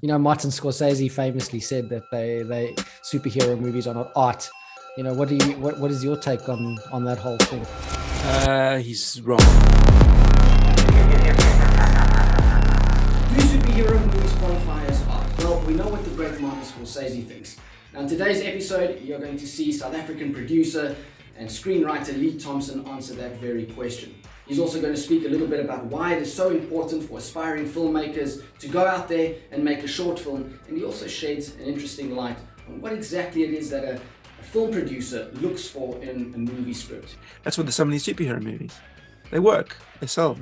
Martin Scorsese famously said that they superhero movies are not art. What is your take on that whole thing? He's wrong. Do superhero movies qualify as art? Well, we know what the great Martin Scorsese thinks. Now, in today's episode, you're going to see South African producer and screenwriter Lee Thompson answer that very question. He's also going to speak a little bit about why it is so important for aspiring filmmakers to go out there and make a short film, and he also sheds an interesting light on what exactly it is that a film producer looks for in a movie script. That's what there's so many superhero movies. They work, they sell,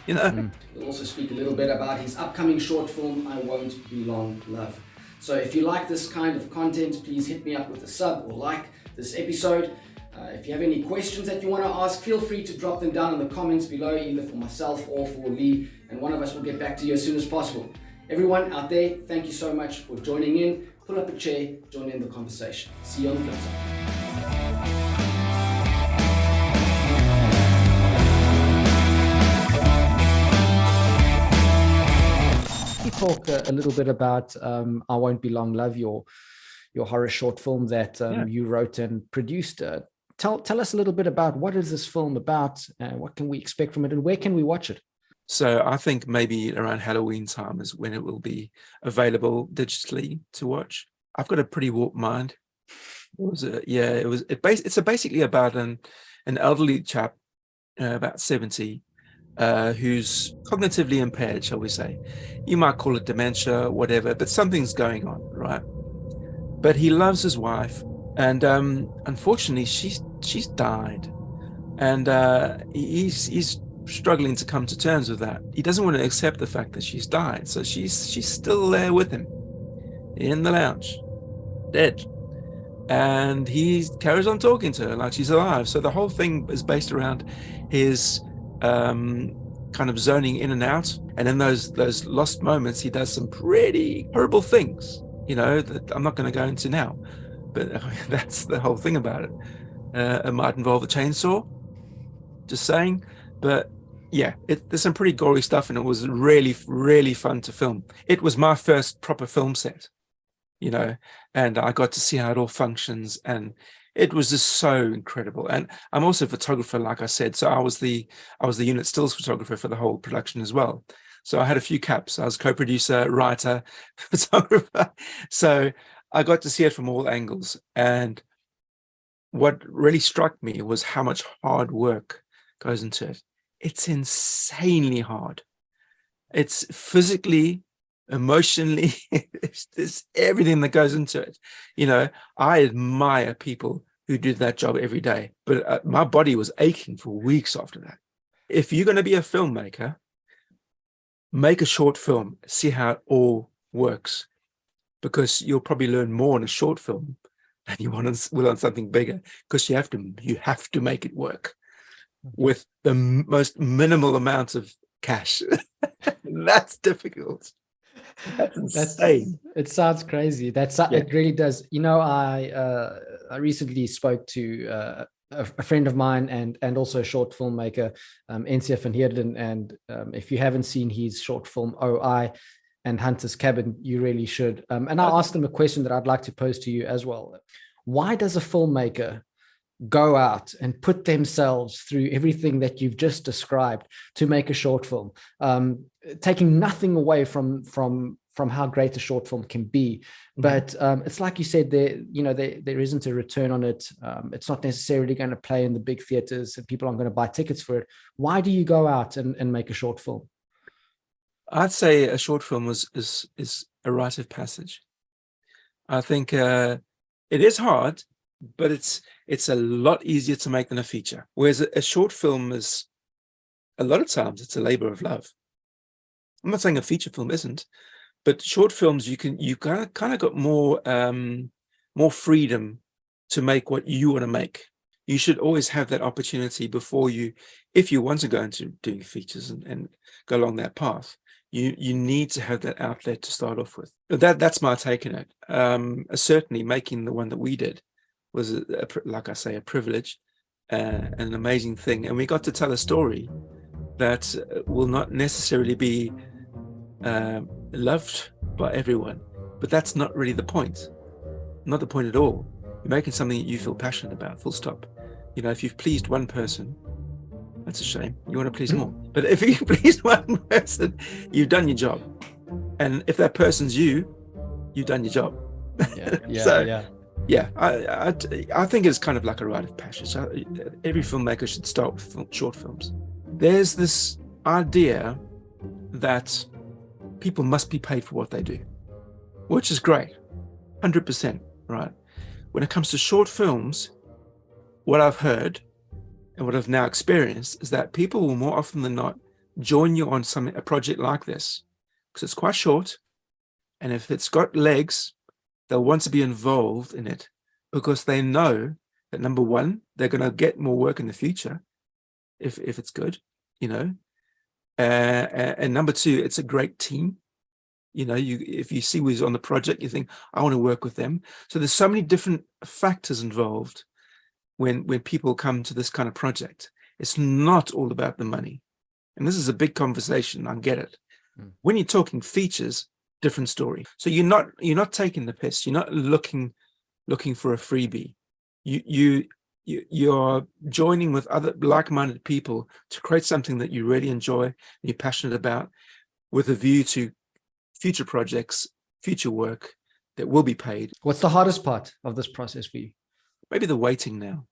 He'll also speak a little bit about his upcoming short film, I Won't Be Long, Love. So if you like this kind of content, please hit me up with a sub or like this episode. If you have any questions that you want to ask, feel free to drop them down in the comments below, either for myself or for Lee, and one of us will get back to you as soon as possible. Everyone out there, thank you so much for joining in. Pull up a chair, join in the conversation. See you on the flip side. Talk a little bit about I Won't Be Long, Love, your horror short film that you wrote and produced. Tell us a little bit about what is this film about, what can we expect from it, and where can we watch it? So I think maybe around Halloween time is when it will be available digitally to watch. I've got a pretty warped mind. What was it? Yeah, it's basically about an elderly chap, about 70, who's cognitively impaired, shall we say. You might call it dementia, whatever, but something's going on, right? But he loves his wife, and unfortunately, she's died, and he's struggling to come to terms with that. He doesn't want to accept the fact that she's died, so she's still there with him in the lounge, dead, and he carries on talking to her like she's alive. So the whole thing is based around his kind of zoning in and out, and in those lost moments he does some pretty horrible things, that I'm not going to go into now, but that's the whole thing about it. It might involve a chainsaw, just saying, but yeah, there's some pretty gory stuff, and it was really, really fun to film. It was my first proper film set, and I got to see how it all functions, and it was just so incredible. And I'm also a photographer, like I said, so I was the unit stills photographer for the whole production as well. So I had a few caps. I was co-producer, writer, photographer. So I got to see it from all angles. And what really struck me was how much hard work goes into it. It's insanely hard. It's physically, emotionally, there's everything that goes into it. I admire people who do that job every day, but my body was aching for weeks after that. If you're going to be a filmmaker, make a short film, see how it all works, because you'll probably learn more in a short film than you will on something bigger, because you have to make it work with the most minimal amount of cash. That's difficult. That's insane. It sounds crazy. It really does. I recently spoke to a friend of mine and also a short filmmaker, NCF van Heerden, and if you haven't seen his short film OI and Hunter's Cabin, you really should. And I asked him a question that I'd like to pose to you as well. Why does a filmmaker go out and put themselves through everything that you've just described to make a short film, taking nothing away from how great a short film can be, but it's like you said, there isn't a return on it. It's not necessarily going to play in the big theaters, and people aren't going to buy tickets for it. Why do you go out and make a short film? I'd say a short film is a rite of passage. I think it is hard, but it's a lot easier to make than a feature. Whereas a short film is, a lot of times, it's a labor of love. I'm not saying a feature film isn't, but short films, you kind of got more freedom to make what you want to make. You should always have that opportunity before if you want to go into doing features and go along that path. You need to have that outlet to start off with. But that's my take on it. Certainly, making the one that we did was, like I say, a privilege, an amazing thing, and we got to tell a story that will not necessarily be loved by everyone, but that's not really the point. Not the point at all. You're making something that you feel passionate about, full stop. You know, if you've pleased one person, that's a shame. You want to please more. But if you please one person, you've done your job. And if that person's you, you've done your job. Yeah, I think it's kind of like a rite of passage. Every filmmaker should start with short films. There's this idea that people must be paid for what they do, which is great, 100%, right? When it comes to short films, what I've heard and what I've now experienced is that people will more often than not join you on a project like this because it's quite short, and if it's got legs, they'll want to be involved in it because they know that, number one, they're going to get more work in the future if it's good, you know. And number two, it's a great team. You know, if you see who's on the project, you think, I want to work with them. So there's so many different factors involved when people come to this kind of project. It's not all about the money. And this is a big conversation. I get it. When you're talking features, different story. So you're not taking the piss. You're not looking for a freebie. You're joining with other like-minded people to create something that you really enjoy and you're passionate about, with a view to future projects, future work that will be paid. What's the hardest part of this process for you? Maybe the waiting now.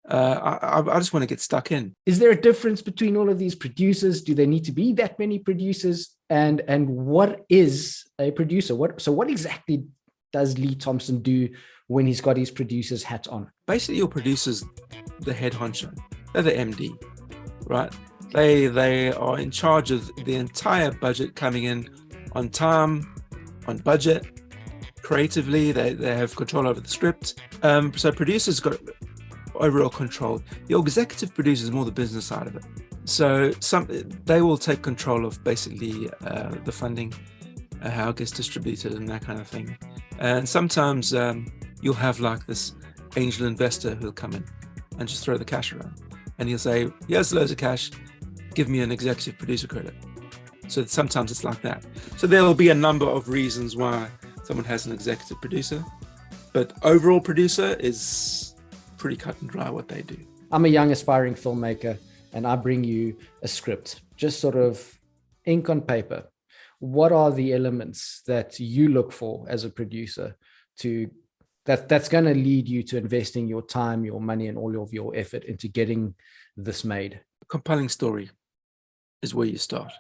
I just want to get stuck in. Is there a difference between all of these producers? Do there need to be that many producers? And what is a producer? What exactly does Lee Thompson do when he's got his producer's hat on? Basically, your producer's the head honcho. They're the MD, right? They are in charge of the entire budget coming in on time, on budget, creatively. They have control over the script. So producers got overall control. The executive producer is more the business side of it. So they will take control of basically the funding, how it gets distributed and that kind of thing. And sometimes you'll have like this angel investor who'll come in and just throw the cash around. And he'll say, here's loads of cash, give me an executive producer credit. So sometimes it's like that. So there will be a number of reasons why someone has an executive producer, but overall producer is pretty cut and dry what they do. I'm a young aspiring filmmaker and I bring you a script, just sort of ink on paper. What are the elements that you look for as a producer that's going to lead you to investing your time, your money, and all of your effort into getting this made? A compelling story is where you start.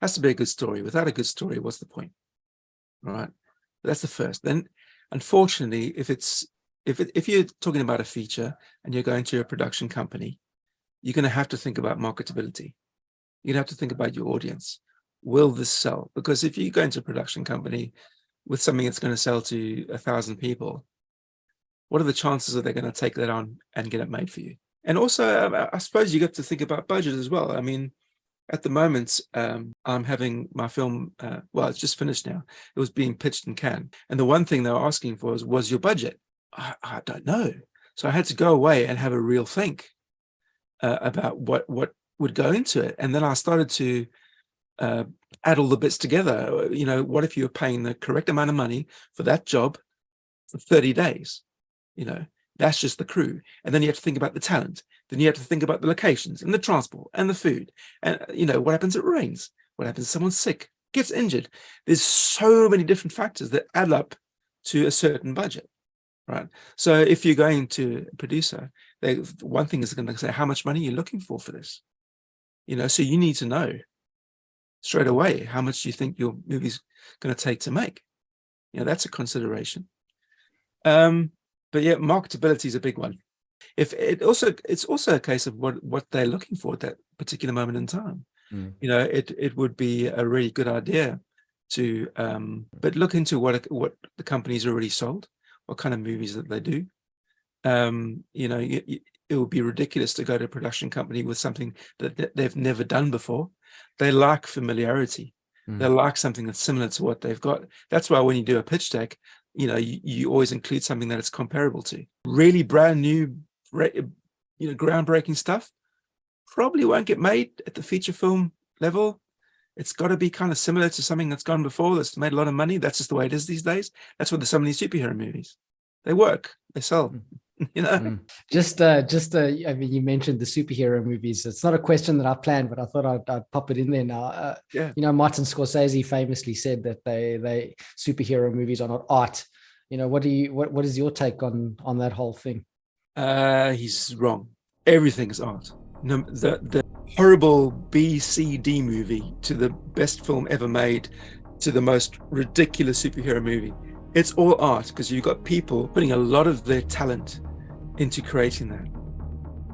Has to be a good story. Without a good story, what's the point? All right. That's the first. Then, unfortunately, if you're talking about a feature and you're going to a production company, you're going to have to think about marketability. You're going to have to think about your audience. Will this sell? Because if you go into a production company with something that's going to sell to 1,000 people, what are the chances that they're going to take that on and get it made for you? And also, I suppose you got to think about budget as well. I mean, at the moment, I'm having my film, it's just finished now. It was being pitched in Cannes. And the one thing they were asking for was your budget? I don't know. So I had to go away and have a real think about what would go into it. And then I started to add all the bits together. You know, what if you were paying the correct amount of money for that job for 30 days? You know, that's just the crew. And then you have to think about the talent. Then you have to think about the locations and the transport and the food. And, you know, what happens if it rains? What happens if someone's sick, gets injured? There's so many different factors that add up to a certain budget, right? So if you're going to a producer, one thing is going to say, how much money are you looking for this? You know, so you need to know straight away how much you think your movie's going to take to make. You know, that's a consideration. But yeah, marketability is a big one. It's also a case of what they're looking for at that particular moment in time. You know, it would be a really good idea to but look into what the company's already sold, what kind of movies that they do. You know, it would be ridiculous to go to a production company with something that they've never done before. They like familiarity. They like something that's similar to what they've got. That's why when you do a pitch deck, you know, you always include something that it's comparable to. Really brand new, you know, groundbreaking stuff probably won't get made at the feature film level. It's got to be kind of similar to something that's gone before, that's made a lot of money. That's just the way it is these days. That's what there's so many superhero movies. They work, they sell. You know, I mean, you mentioned the superhero movies. It's not a question that I planned, but I thought I'd pop it in there now. yeah. You know, Martin Scorsese famously said that they superhero movies are not art. You know, what is your take on that whole thing? He's wrong. Everything is art. No, the horrible B, C, D movie to the best film ever made to the most ridiculous superhero movie. It's all art because you've got people putting a lot of their talent into creating that.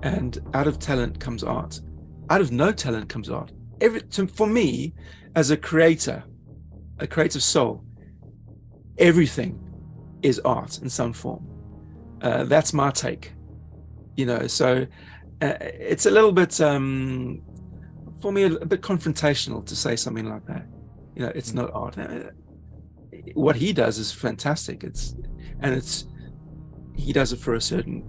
And out of talent comes art. Out of no talent comes art. For me, as a creator, a creative soul, everything is art in some form. That's my take. You know, so it's a little bit, for me, a bit confrontational to say something like that. You know, it's not art. What he does is fantastic. He does it for a certain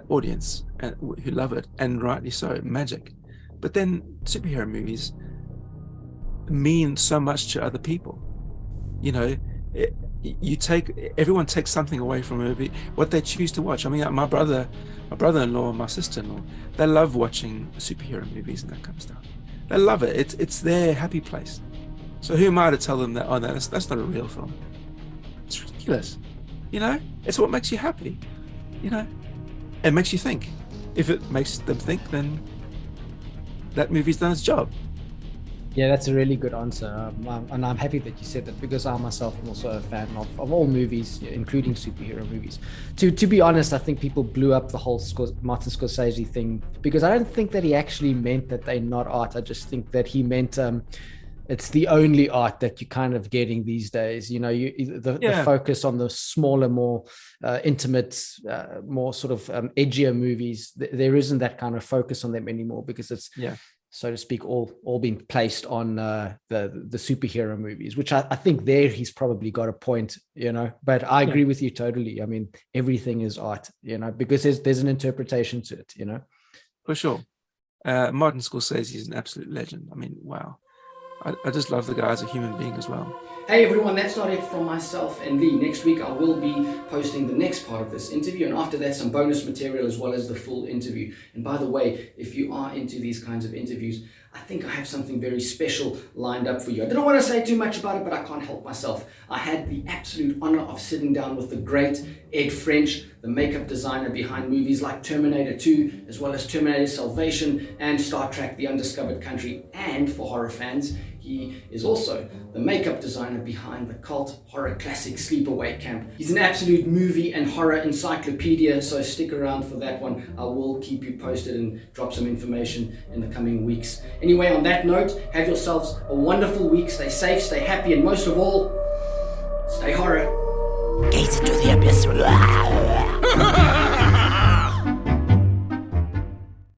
audience who love it, and rightly so, magic. But then superhero movies mean so much to other people. You know, everyone takes something away from a movie, what they choose to watch. I mean, my brother-in-law and my sister-in-law, they love watching superhero movies and that kind of stuff. They love it. It's their happy place. So who am I to tell them that, oh no, that's not a real film? It's ridiculous. You know, it's what makes you happy. You know, it makes you think. If it makes them think, then that movie's done its job. Yeah, that's a really good answer. And I'm happy that you said that, because I myself am also a fan of all movies, including superhero movies. To be honest, I think people blew up the whole Martin Scorsese thing, because I don't think that he actually meant that they're not art. I just think that he meant it's the only art that you're kind of getting these days. You know, the focus on the smaller, more intimate, more sort of edgier movies. There isn't that kind of focus on them anymore, because it's so to speak, all being placed on the superhero movies, which I think there he's probably got a point, you know. But I agree with you totally. I mean, everything is art, you know, because there's an interpretation to it, you know. For sure. Martin Scorsese is an absolute legend. I mean, wow. I just love the guy as a human being as well. Hey everyone, that's not it from myself and Lee. Next week I will be posting the next part of this interview, and after that some bonus material as well as the full interview. And by the way, if you are into these kinds of interviews, I think I have something very special lined up for you. I don't want to say too much about it, but I can't help myself. I had the absolute honor of sitting down with the great Ed French, the makeup designer behind movies like Terminator 2, as well as Terminator Salvation and Star Trek: The Undiscovered Country. And for horror fans, he is also the makeup designer behind the cult horror classic Sleepaway Camp. He's an absolute movie and horror encyclopedia, so stick around for that one. I will keep you posted and drop some information in the coming weeks. Anyway, on that note, have yourselves a wonderful week. Stay safe, stay happy, and most of all, stay horror. Gaze into the abyss.